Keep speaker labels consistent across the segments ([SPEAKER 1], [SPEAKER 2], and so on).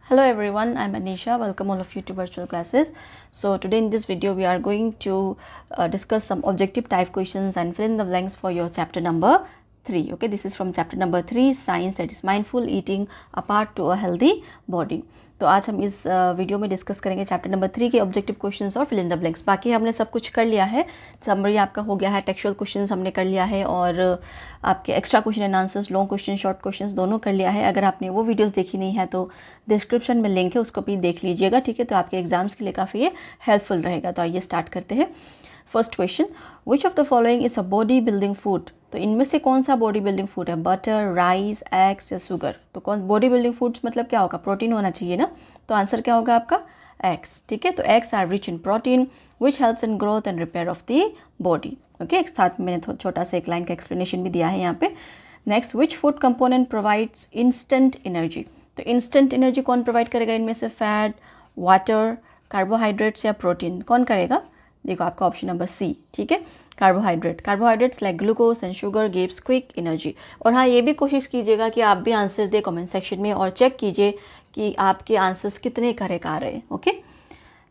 [SPEAKER 1] Hello everyone, I'm Anisha. Welcome all of you to virtual classes. So today in this video we are going to discuss some objective type questions and fill in the blanks for your chapter number 3. Okay, this is from chapter number 3, science, that is mindful eating, a part to a healthy body. तो आज हम इस video में discuss करेंगे chapter number 3 के objective questions और fill in the blanks. बाकी हमने सब कुछ कर लिया है, समरी आपका हो गया है, टेक्सचुअल क्वेश्चंस हमने कर लिया है और आपके extra question and answers, long question, short questions दोनों कर लिया है। अगर आपने वो वीडियोस देखी नहीं है तो डिस्क्रिप्शन में लिंक है, उसको भी देख लीजिएगा, ठीक है। तो आपके एग्जाम्स के लिए काफ़ी ये हेल्पफुल रहेगा। तो आइए स्टार्ट करते हैं। First question, which of the following is a body building food? तो इनमें से कौन सा बॉडी बिल्डिंग फूड है? बटर, राइस, एग्स या शुगर? तो कौन बॉडी बिल्डिंग फूड्स मतलब क्या होगा? प्रोटीन होना चाहिए ना, तो आंसर क्या होगा आपका? एग्स, ठीक है। तो eggs are rich in protein which helps in growth and repair of the body. Okay, एक साथ मैंने छोटा सा एक लाइन का एक्सप्लेनेशन भी दिया है यहाँ पे। Next, which food component provides instant energy? तो इंस्टेंट एनर्जी कौन प्रोवाइड करेगा इनमें से? फैट, वाटर, कार्बोहाइड्रेट्स या प्रोटीन? कौन करेगा? देखो आपका ऑप्शन नंबर सी, ठीक है, carbohydrates like glucose and sugar gives quick energy. और हाँ, ये भी कोशिश कीजिएगा कि आप भी आंसर दें कमेंट सेक्शन में और चेक कीजिए कि आपके आंसर्स कितने करेक्ट आ रहे हैं। ओके,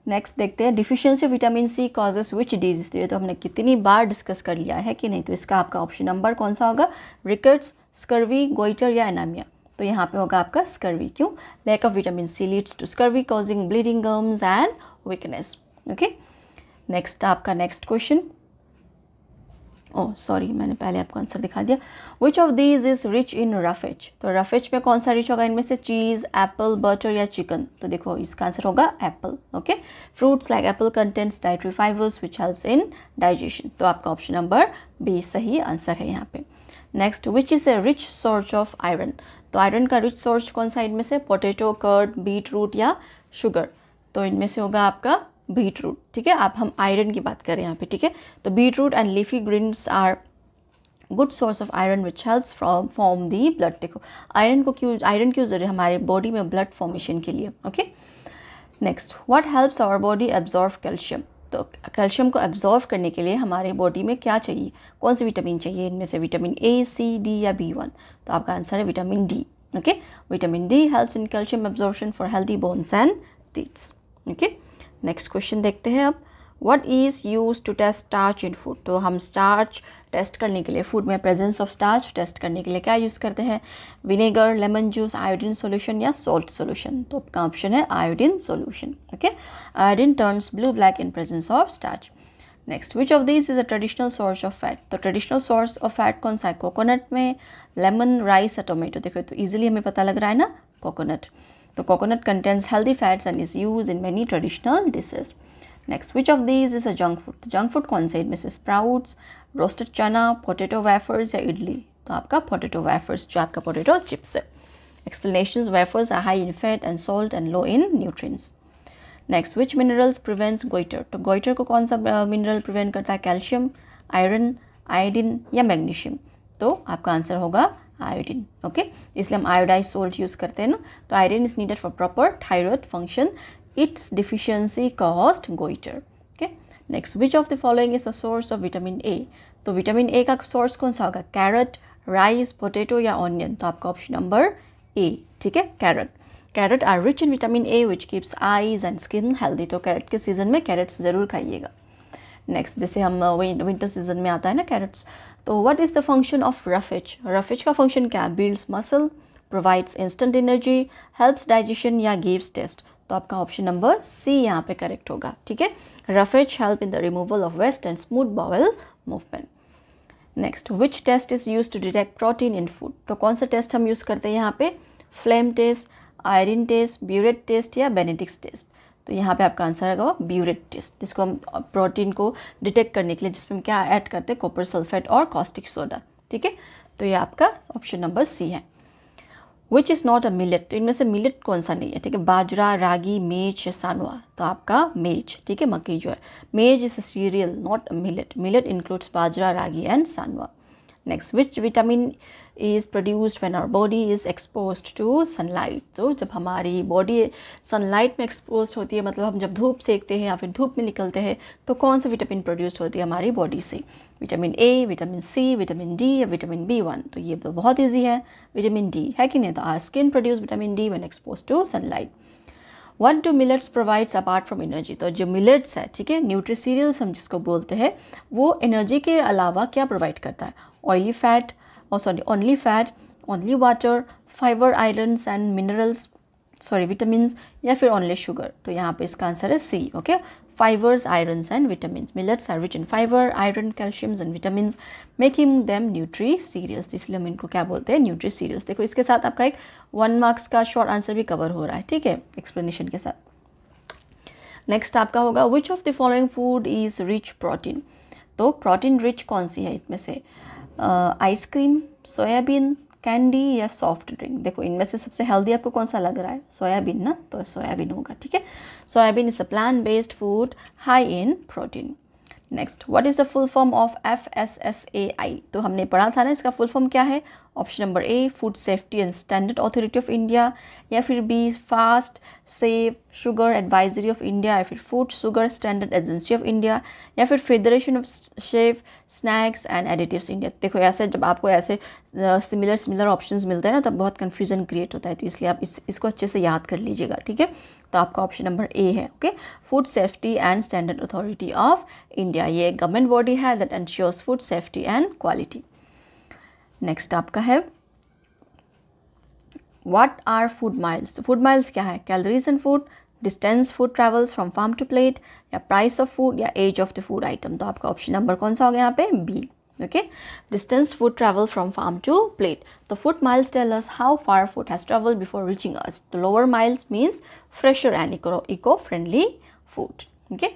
[SPEAKER 1] नेक्स्ट देखते हैं, deficiency of vitamin C causes which disease? तो ये तो हमने कितनी बार डिस्कस कर लिया है कि नहीं। तो इसका आपका ऑप्शन नंबर कौन सा होगा? रिकेट्स, स्कर्वी, गोइटर या एनीमिया? तो यहाँ पे होगा आपका स्कर्वी। क्यों? Lack of vitamin C leads to scurvy causing bleeding gums and weakness. Okay, next आपका नेक्स्ट क्वेश्चन, ओह सॉरी, मैंने पहले आपको आंसर दिखा दिया। Which of these is rich in roughage? तो रफेज में कौन सा रिच होगा इनमें से? चीज़, एप्पल, बटर या चिकन? तो देखो इसका आंसर होगा apple. Okay, fruits like Apple contents dietary fibres which helps in digestion. तो आपका ऑप्शन नंबर बी सही आंसर है यहाँ पे। Next, which is a rich source of iron? तो आयरन का रिच सोर्स कौन सा इनमें से? पोटैटो, कर्ड, बीट रूट या शुगर? तो इनमें से होगा आपका बीट रूट, ठीक है। आप हम आयरन की बात करें यहाँ पे, ठीक है। तो beetroot and leafy greens are good source of iron which helps from form the blood. देखो आयरन क्यों जरूरी है हमारे बॉडी में? ब्लड फॉर्मेशन के लिए। Okay, next, what helps our body absorb calcium? तो कैल्शियम को एब्जॉर्व करने के लिए हमारे बॉडी में क्या चाहिए? कौन सी विटामिन चाहिए इनमें से? विटामिन ए, सी, डी या B1? तो आपका आंसर है vitamin D. Okay, vitamin D helps in calcium absorption for healthy bones and teeths. Okay, next question देखते हैं अब, what is use to test starch in food? तो हम स्टार्च टेस्ट करने के लिए, फूड में प्रेजेंस ऑफ स्टार्च टेस्ट करने के लिए क्या यूज़ करते हैं? Vinegar, lemon juice, iodine solution या सॉल्ट सॉल्यूशन? तो आपका ऑप्शन है iodine solution. Okay, iodine turns blue black in presence of starch. Next, which of this is a traditional source of fat? तो ट्रेडिशनल सोर्स ऑफ फैट कौन सा है? Coconut में, lemon, rice या tomato? देखो तो ईजिली हमें पता लग रहा है ना, कोकोनट। तो coconut contains healthy fats and is used in many traditional dishes. Next, which of these is a junk food? तो junk food कौन से? इनमें से sprouts, roasted चना, potato wafers या इडली? तो आपका potato wafers, जो आपका potato chips है। Explanations, wafers are high in fat and salt and low in nutrients. Next, which minerals prevents goiter? तो goiter को कौन सा mineral prevent करता है? कैल्शियम, आयरन, आयोडीन या मैग्नीशियम? तो आपका आंसर होगा आयोडीन। ओके, इसलिए हम आयोडाइज सोल्ट यूज़ करते हैं ना। तो iron is needed for proper thyroid function, its deficiency caused goitre. Okay, next, which of the following is a source of vitamin A? तो विटामिन ए का source कौन सा होगा? कैरेट, राइस, पोटैटो या ऑनियन? तो आपका ऑप्शन नंबर ए, ठीक है, carrot. Carrot are rich in vitamin A which keeps eyes and skin healthy. तो कैरेट के सीजन में कैरेट्स ज़रूर खाइएगा। नेक्स्ट, जैसे हम विंटर सीजन में आता है ना कैरेट्स। तो what is the function of roughage? Roughage का फंक्शन क्या है? Builds muscle, provides instant energy, helps digestion या गिव्स टेस्ट? तो आपका ऑप्शन नंबर सी यहाँ पे करेक्ट होगा, ठीक है। Roughage help in the removal of waste and smooth bowel movement. Next, which test is use to detect protein in food? तो कौन सा टेस्ट हम यूज़ करते हैं यहाँ पे? Flame test, iron test, biuret test या बेनेडिक्स टेस्ट? तो यहाँ पे आपका आंसर होगा ब्यूरेट टेस्ट, जिसको हम प्रोटीन को डिटेक्ट करने के लिए, जिसमें हम क्या ऐड करते हैं? कॉपर सल्फेट और कॉस्टिक सोडा, ठीक है। तो ये आपका ऑप्शन नंबर सी है। Which is not a millet? तो इनमें से मिलेट कौन सा नहीं है? ठीक है, बाजरा, रागी, मेज या सानवा? तो आपका मेज, ठीक है, मक्की जो है। Maize is a cereal, not a millet. Millet includes bajra, ragi and sanwa. Next, which vitamin is produced when our body is exposed to sunlight. तो जब हमारी बॉडी सनलाइट में एक्सपोज होती है, मतलब हम जब धूप सेकते हैं या फिर धूप में निकलते हैं, तो कौन सी विटामिन प्रोड्यूस होती है हमारी बॉडी से? Vitamin A, vitamin C, vitamin D या विटामिन B1? तो ये तो बहुत ईजी है, विटामिन डी है कि नहीं? तो our skin produce vitamin D when expose to sunlight. What do millets provides apart from energy? तो जो मिलेट्स है, ठीक है, न्यूट्रीसीरियल्स हम जिसको बोलते हैं, वो एनर्जी के अलावा क्या प्रोवाइड करता है? Oily fat, only fat, only water, fibre, irons and minerals, vitamin, या फिर ओनली शुगर? तो यहाँ पे इसका आंसर है C. Okay, fibers, irons and vitamins. Millets are rich in fiber, iron, calcium and vitamins, making them nutri-cereals. इसलिए हम इनको क्या बोलते हैं? न्यूट्री-सीरियल्स. देखो इसके साथ आपका एक 1 मार्क्स का शॉर्ट आंसर भी कवर हो रहा है, ठीक है, एक्सप्लेनेशन के साथ. नेक्स्ट आपका होगा विच of the following food is rich protein? तो प्रोटीन रिच कौन सी है इनमें से? आइसक्रीम, सोयाबीन, कैंडी या सॉफ्ट ड्रिंक? देखो इनमें से सबसे हेल्दी आपको कौन सा लग रहा है? सोयाबीन ना, तो सोयाबीन होगा, ठीक है. Soybean is a plant based food high in protein. Next, what is the full form of FSSAI? तो हमने पढ़ा था ना, इसका फुल फॉर्म क्या है? Option number A food safety and standard authority of India, या फिर B fast safe sugar advisory of India, या फिर food sugar standard agency of India, या फिर federation of chef snacks and additives India. देखो ऐसे जब आपको ऐसे सिमिलर ऑप्शंस मिलते हैं ना, तब बहुत कन्फ्यूजन क्रिएट होता है, तो इसलिए आप इसको अच्छे से याद कर लीजिएगा, ठीक है. तो आपका ऑप्शन नंबर ए है. Okay, food safety and standard authority of India, ये गवर्नमेंट बॉडी है that ensures food safety and quality. Next आपका है what are food miles? Food miles क्या है? Calories in food, distance food travels from farm to plate, या price of food, या age of the food item? तो आपका option number कौन सा हो गया यहाँ पे? B. Okay, distance food travel from farm to plate. तो food miles tell us how far food has travelled before reaching us. The lower miles means fresher and eco friendly food. Okay,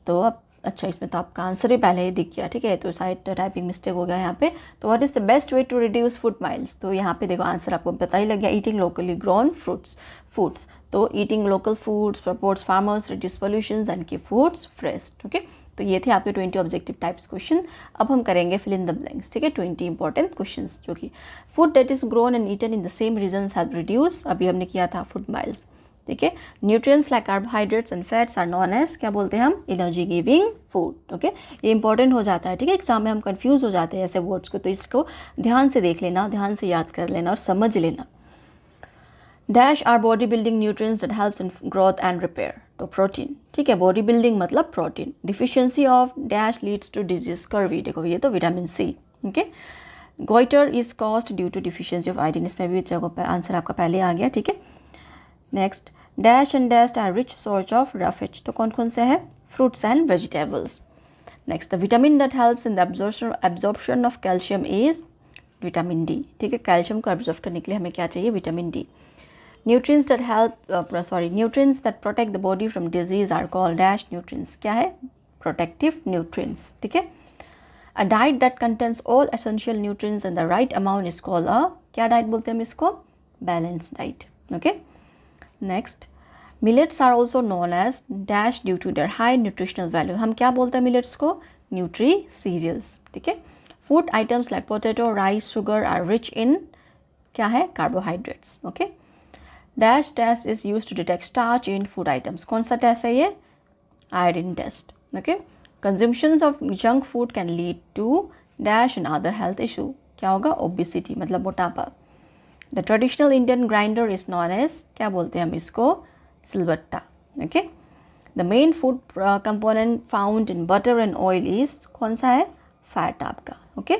[SPEAKER 1] तो अब अच्छा इसमें तो आपका answer भी पहले ही दिख गया, ठीक है, तो साइड टाइपिंग मिस्टेक हो गया यहाँ पे. तो what is the best way to reduce food miles? तो यहाँ पे देखो आंसर आपको पता ही लग गया, ईटिंग लोकली ग्रोन फूड्स. तो eating local foods supports farmers, reduce pollution and keep foods fresh. Okay, तो ये थे आपके 20 ऑब्जेक्टिव टाइप्स क्वेश्चन. अब हम करेंगे फिल इन द ब्लैंक्स, ठीक है, 20 इंपॉर्टेंट क्वेश्चन, जो कि food that is grown and eaten in the same regions have reduce. अभी हमने किया था फूड माइल्स, ठीक है. Nutrients like carbohydrates and fats are known as, क्या बोलते हैं हम? Energy giving food. ओके, ये इंपॉर्टेंट हो जाता है, ठीक है, एग्जाम में हम कंफ्यूज हो जाते हैं ऐसे वर्ड्स को, तो इसको ध्यान से देख लेना, ध्यान से याद कर लेना और समझ लेना. Dash are body building nutrients that helps in growth and repair. तो प्रोटीन, ठीक है, बॉडी बिल्डिंग मतलब protein. Deficiency of dash leads to disease scurvy. देखो ये तो vitamin C. Okay, goitre is caused due to deficiency of iodine. इसमें भी जगह आंसर आपका पहले आ गया, ठीक है. Next, dash and dash are rich source of roughage. तो कौन कौन से है? Fruits and vegetables. Next, the vitamin that helps in the absorption of calcium is vitamin D. ठीक है, कैल्शियम को एब्जॉर्ब करने के लिए हमें क्या चाहिए? Vitamin D. Nutrients that protect the body from disease are called dash nutrients. क्या है? Protective nutrients. ठीक है. A diet that contains all essential nutrients in the right amount is called a, क्या डाइट बोलते हैं हम इसको? Balance diet. Okay. Next, millets are also known as dash due to their high nutritional value. हम क्या बोलते हैं millets को? Nutri cereals. ठीक है. Food items like potato, rice, sugar are rich in, क्या है? Carbohydrates. Okay. Dash test is use to detect starch in food items. कौन सा टेस्ट है ये? Iodine test. Okay. Consumptions of junk food can lead to dash and other health issue. क्या होगा? Obesity मतलब मोटापा. The traditional Indian grinder is known as, क्या बोलते हैं हम इसको? Silbatta. Okay. The main food component found in butter and oil is, कौन सा है? फैट आपका. ओके.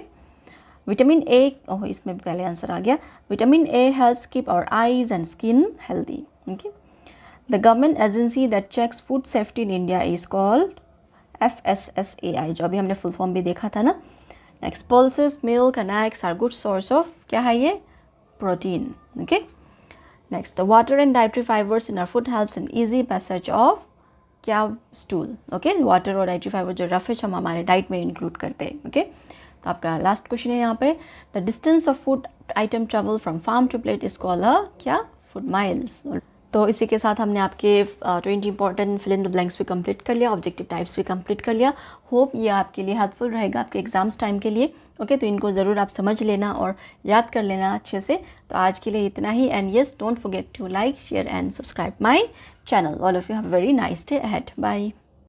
[SPEAKER 1] विटामिन ए, ओह इसमें भी पहले आंसर आ गया. Vitamin A helps keep our eyes and skin healthy. Okay. The government agency that checks food safety in India is called FSSAI, जो अभी हमने फुल फॉर्म भी देखा था ना. Next, pulses, milk and eggs are good source of, क्या है ये? Protein. Okay. Next, the water and dietary fibres in our food helps in easy passage of, क्या? स्टूल. ओके. वाटर और डाइटरी फाइबर जो रफेज हम हमारे diet में include करते हैं. ओके. तो आपका लास्ट क्वेश्चन है यहाँ पे. The distance of food item travel from farm to plate is called a, क्या? Food miles. तो इसी के साथ हमने आपके 20 important fill in the blanks भी कंप्लीट कर लिया, ऑब्जेक्टिव टाइप्स भी कंप्लीट कर लिया। होप ये आपके लिए हेल्पफुल रहेगा आपके एग्जाम्स टाइम के लिए। ओके, तो इनको ज़रूर आप समझ लेना और याद कर लेना अच्छे से। तो आज के लिए इतना ही, and yes, don't forget to like, share and subscribe my channel. All of you have a very nice day ahead. Bye.